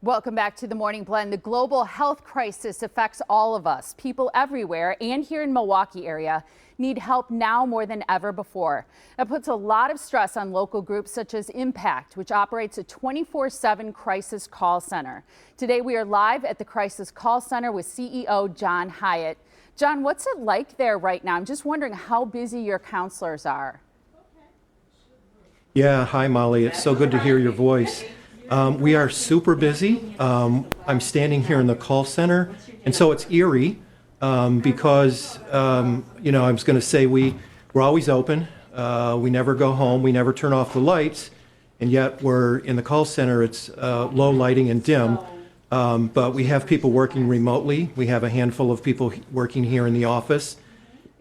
Welcome back to the Morning Blend. The global health crisis affects all of us. People everywhere and here in Milwaukee area need help now more than ever before. That puts a lot of stress on local groups such as Impact, which operates a 24/7 crisis call center. Today we are live at the crisis call center with CEO John Hyatt. John, what's it like there right now? I'm just wondering how busy your counselors are. Yeah, hi Molly. It's so good to hear your voice. We are super busy. I'm standing here in the call center, and so it's eerie because, I was going to say we're always open. We never go home. We never turn off the lights, and yet we're in the call center. It's low lighting and dim, but we have people working remotely. We have a handful of people working here in the office,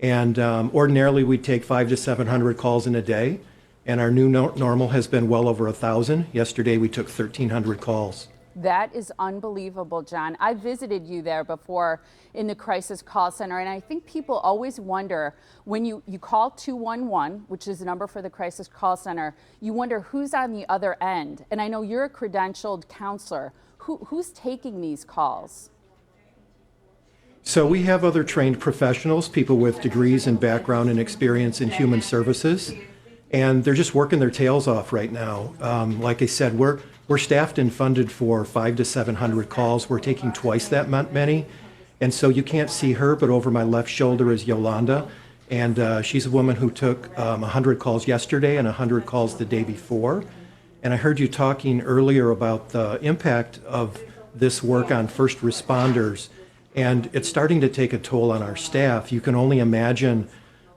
and ordinarily we take 500 to 700 calls in a day. And our new normal has been well over 1,000. Yesterday, we took 1,300 calls. That is unbelievable, John. I visited you there before in the crisis call center, and I think people always wonder when you call 211, which is the number for the crisis call center, you wonder who's on the other end. And I know you're a credentialed counselor. Who's taking these calls? So we have other trained professionals, people with degrees and background and experience in human services. And they're just working their tails off right now. Like I said, we're staffed and funded for 500 to 700 calls. We're taking twice that many. And so you can't see her, but over my left shoulder is Yolanda. And she's a woman who took 100 calls yesterday and 100 calls the day before. And I heard you talking earlier about the impact of this work on first responders. And it's starting to take a toll on our staff. You can only imagine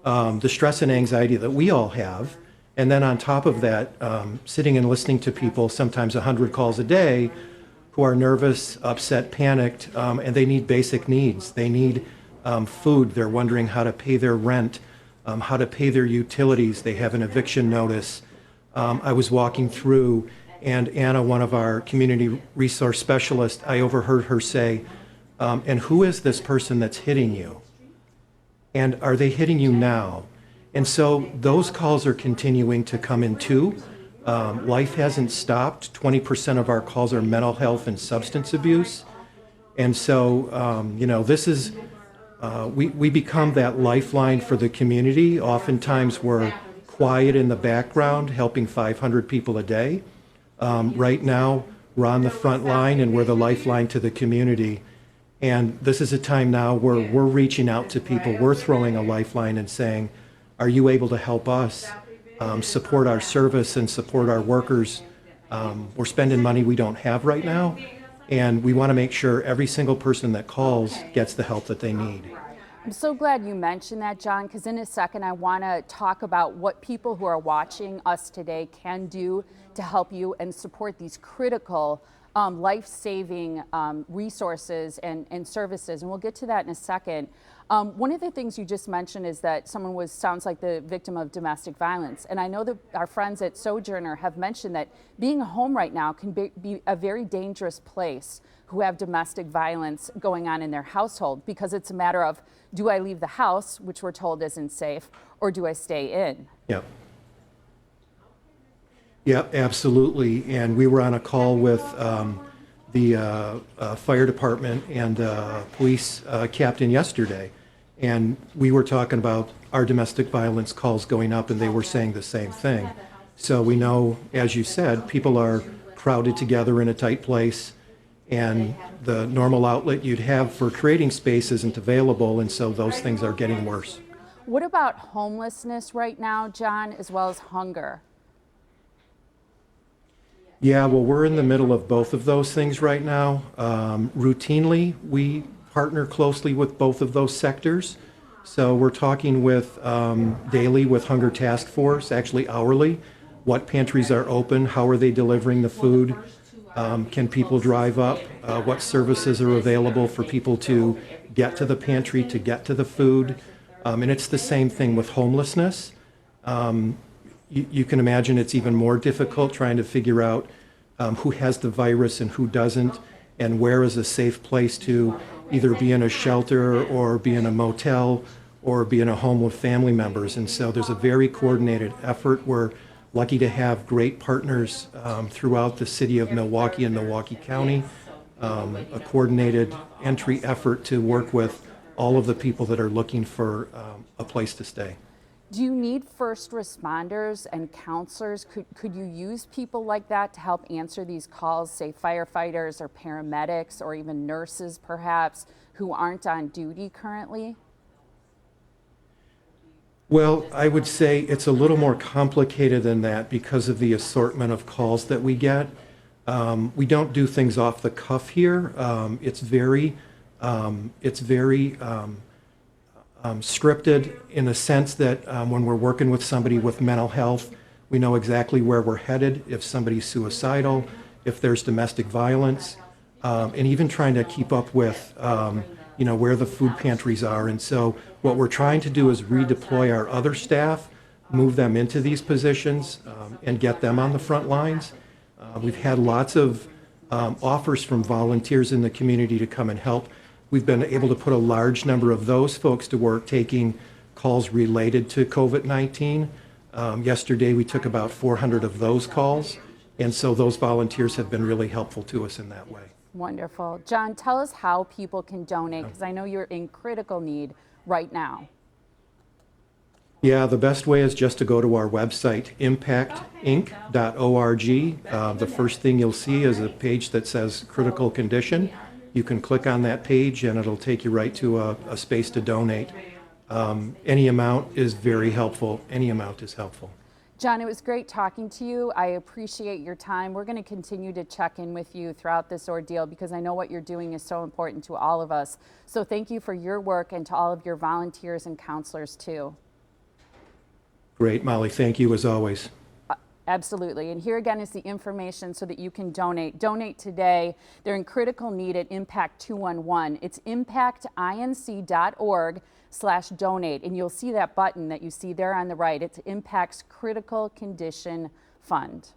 the stress and anxiety that we all have. And then on top of that, sitting and listening to people, sometimes 100 calls a day, who are nervous, upset, panicked, and they need basic needs. They need food. They're wondering how to pay their rent, how to pay their utilities. They have an eviction notice. I was walking through, and Anna, one of our community resource specialists, I overheard her say, and who is this person that's hitting you? And are they hitting you now? And so those calls are continuing to come in too. Life hasn't stopped. 20% of our calls are mental health and substance abuse. And so, this is, we become that lifeline for the community. Oftentimes we're quiet in the background, helping 500 people a day. Right now, we're on the front line and we're the lifeline to the community. And this is a time now where we're reaching out to people. We're throwing a lifeline and saying, are you able to help us support our service and support our workers? We're spending money we don't have right now, and we want to make sure every single person that calls gets the help that they need. I'm so glad you mentioned that, John, because in a second I want to talk about what people who are watching us today can do to help you and support these critical life-saving resources and services, and we'll get to that in a second. One of the things you just mentioned is that someone sounds like the victim of domestic violence, and I know that our friends at Sojourner have mentioned that being home right now can be a very dangerous place who have domestic violence going on in their household, because it's a matter of, do I leave the house, which we're told isn't safe, or do I stay in? Yep. Yeah, absolutely. And we were on a call with the fire department and police captain yesterday, and we were talking about our domestic violence calls going up, and they were saying the same thing. So we know, as you said, people are crowded together in a tight place, and the normal outlet you'd have for creating space isn't available, and so those things are getting worse. What about homelessness right now, John, as well as hunger? Yeah, well, we're in the middle of both of those things right now. Routinely, we partner closely with both of those sectors. So we're talking with daily with Hunger Task Force, actually hourly, what pantries are open, how are they delivering the food, can people drive up, what services are available for people to get to the pantry, to get to the food. And it's the same thing with homelessness. You can imagine it's even more difficult trying to figure out who has the virus and who doesn't, and where is a safe place to either be in a shelter or be in a motel or be in a home with family members. And so there's a very coordinated effort. We're lucky to have great partners throughout the city of Milwaukee and Milwaukee County, a coordinated entry effort to work with all of the people that are looking for a place to stay. Do you need first responders and counselors? Could you use people like that to help answer these calls, say firefighters or paramedics or even nurses perhaps who aren't on duty currently? Well, I would say it's a little more complicated than that because of the assortment of calls that we get. We don't do things off the cuff here. It's very scripted in a sense that when we're working with somebody with mental health, we know exactly where we're headed, if somebody's suicidal, if there's domestic violence, and even trying to keep up with where the food pantries are. And so what we're trying to do is redeploy our other staff, move them into these positions, and get them on the front lines. We've had lots of offers from volunteers in the community to come and help. We've been able to put a large number of those folks to work taking calls related to COVID-19. Yesterday, we took about 400 of those calls, and so those volunteers have been really helpful to us in that way. Wonderful. John, tell us how people can donate, because I know you're in critical need right now. Yeah, the best way is just to go to our website, impactinc.org. The first thing you'll see is a page that says critical condition. You can click on that page and it'll take you right to a space to donate. Any amount is very helpful. Any amount is helpful. John, it was great talking to you. I appreciate your time. We're going to continue to check in with you throughout this ordeal because I know what you're doing is so important to all of us. So thank you for your work and to all of your volunteers and counselors too. Great, Molly. Thank you as always. Absolutely. And here again is the information so that you can donate. Donate today. They're in critical need at Impact 211. It's impactinc.org/donate. And you'll see that button that you see there on the right. It's Impact's Critical Condition Fund.